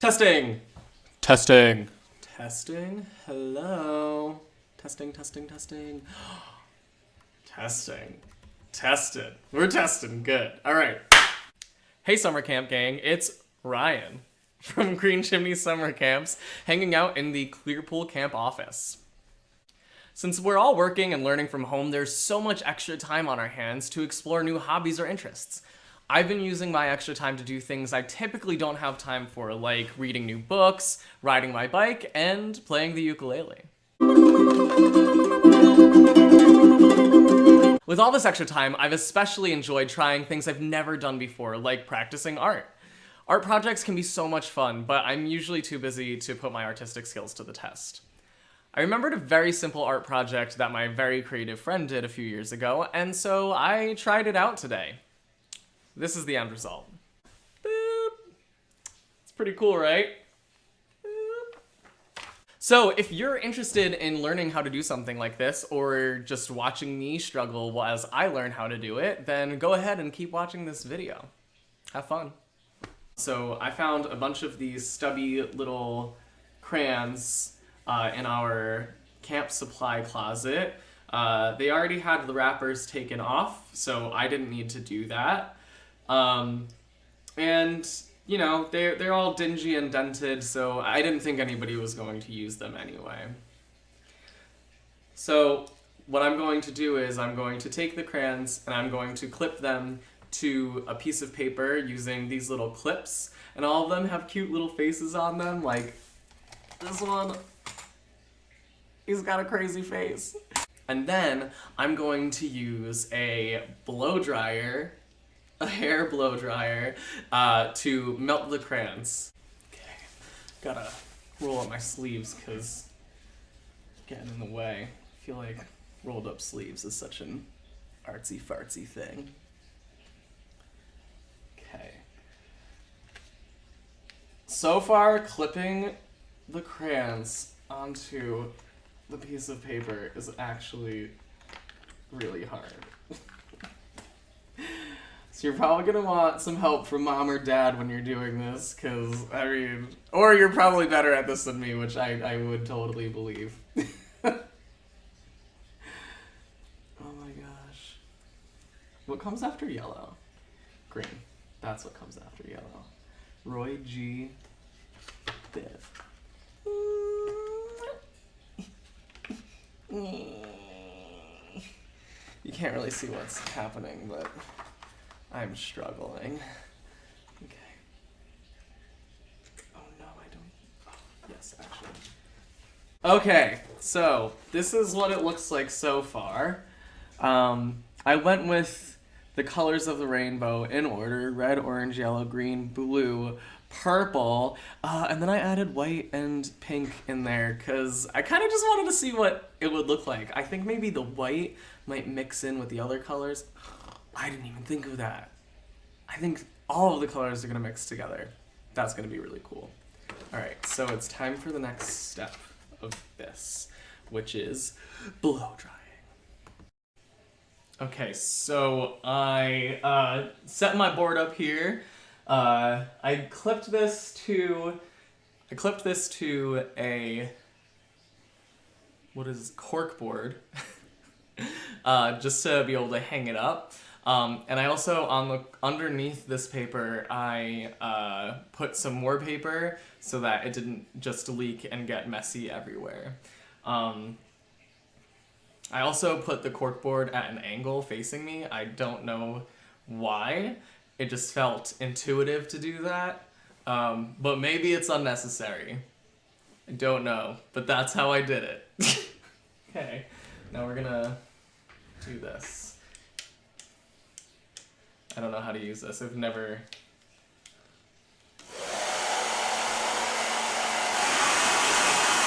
Testing! Testing. Testing? Hello? Testing, testing, testing. Testing. Tested. We're testing. Good. Alright. Hey summer camp gang, it's Ryan from Green Chimneys Summer Camps, hanging out in the Clearpool Camp office. Since we're all working and learning from home, there's so much extra time on our hands to explore new hobbies or interests. I've been using my extra time to do things I typically don't have time for, like reading new books, riding my bike, and playing the ukulele. With all this extra time, I've especially enjoyed trying things I've never done before, like practicing art. Art projects can be so much fun, but I'm usually too busy to put my artistic skills to the test. I remembered a very simple art project that my very creative friend did a few years ago, and so I tried it out today. This is the end result. Boop. It's pretty cool, right? Boop. So if you're interested in learning how to do something like this, or just watching me struggle as I learn how to do it, then go ahead and keep watching this video. Have fun. So I found a bunch of these stubby little crayons in our camp supply closet. They already had the wrappers taken off, so I didn't need to do that. And, you know, they're all dingy and dented, so I didn't think anybody was going to use them anyway. So what I'm going to do is I'm going to take the crayons and I'm going to clip them to a piece of paper using these little clips, and all of them have cute little faces on them, like this one. He's got a crazy face. And then I'm going to use a blow dryer, a hair blow dryer, to melt the crayons. Okay, gotta roll up my sleeves because getting in the way. I feel like rolled up sleeves is such an artsy fartsy thing. Okay. So far, clipping the crayons onto the piece of paper is actually really hard. So you're probably gonna want some help from mom or dad when you're doing this, cause I mean, or you're probably better at this than me, which I would totally believe. Oh my gosh. What comes after yellow? Green. That's what comes after yellow. Roy G. Biv. You can't really see what's happening, but I'm struggling. Okay. Oh no, I don't. Oh, yes, actually. Okay, so this is what it looks like so far. I went with the colors of the rainbow in order: red, orange, yellow, green, blue, purple, and then I added white and pink in there because I kind of just wanted to see what it would look like. I think maybe the white might mix in with the other colors. I didn't even think of that. I think all of the colors are going to mix together. That's going to be really cool. Alright, so it's time for the next step of this, which is blow drying. Okay, so I set my board up here. I clipped this to a, what is cork board, just to be able to hang it up. And I also, underneath this paper, I put some more paper so that it didn't just leak and get messy everywhere. I also put the corkboard at an angle facing me. I don't know why. It just felt intuitive to do that. But maybe it's unnecessary. I don't know, but that's how I did it. Okay, now we're gonna do this. I don't know how to use this. I've never...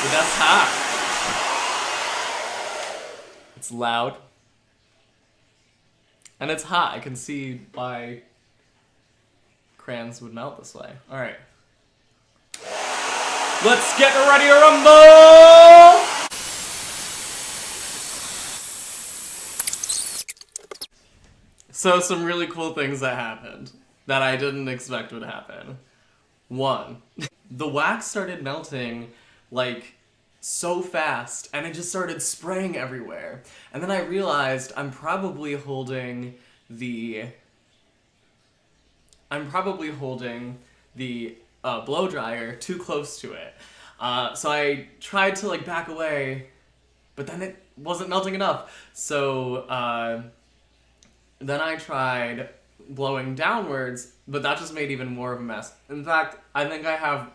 Dude, that's hot. It's loud. And it's hot. I can see why crayons would melt this way. Alright. Let's get ready to rumble! So some really cool things that happened that I didn't expect would happen. One, the wax started melting like so fast, and it just started spraying everywhere. And then I realized I'm probably holding the blow dryer too close to it. So I tried to like back away, but then it wasn't melting enough. So then I tried blowing downwards, but that just made even more of a mess. In fact, I think I have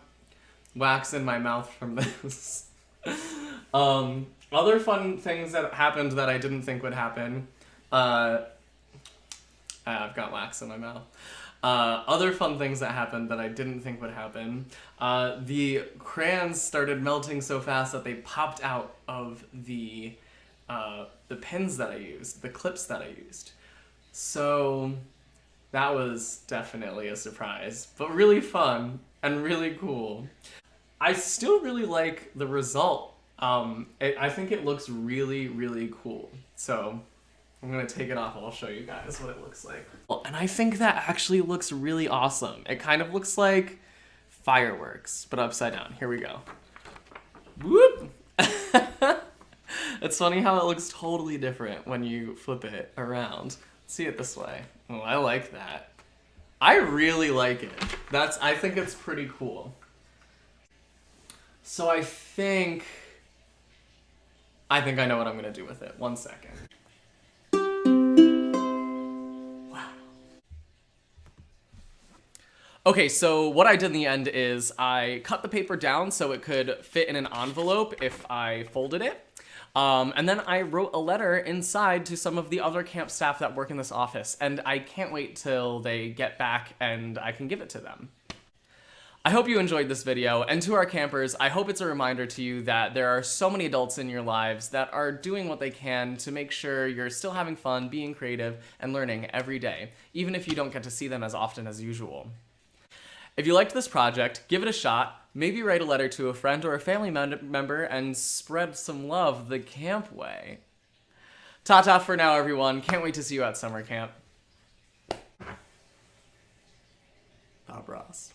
wax in my mouth from this. Other fun things that happened that I didn't think would happen. I've got wax in my mouth. Other fun things that happened that I didn't think would happen. The crayons started melting so fast that they popped out of the pins that I used, the clips that I used. So that was definitely a surprise, but really fun and really cool. I still really like the result. I think it looks really, really cool. So I'm gonna take it off and I'll show you guys what it looks like. And I think that actually looks really awesome. It kind of looks like fireworks, but upside down. Here we go. Whoop! It's funny how it looks totally different when you flip it around. See it this way. Oh, I like that. I really like it. I think it's pretty cool. So I think I know what I'm gonna do with it. 1 second. Wow. Okay, so what I did in the end is I cut the paper down so it could fit in an envelope if I folded it. And then I wrote a letter inside to some of the other camp staff that work in this office, and I can't wait till they get back and I can give it to them. I hope you enjoyed this video, and to our campers, I hope it's a reminder to you that there are so many adults in your lives that are doing what they can to make sure you're still having fun, being creative, and learning every day, even if you don't get to see them as often as usual. If you liked this project, give it a shot, maybe write a letter to a friend or a family member and spread some love the camp way. Ta-ta for now, everyone. Can't wait to see you at summer camp. Bob Ross.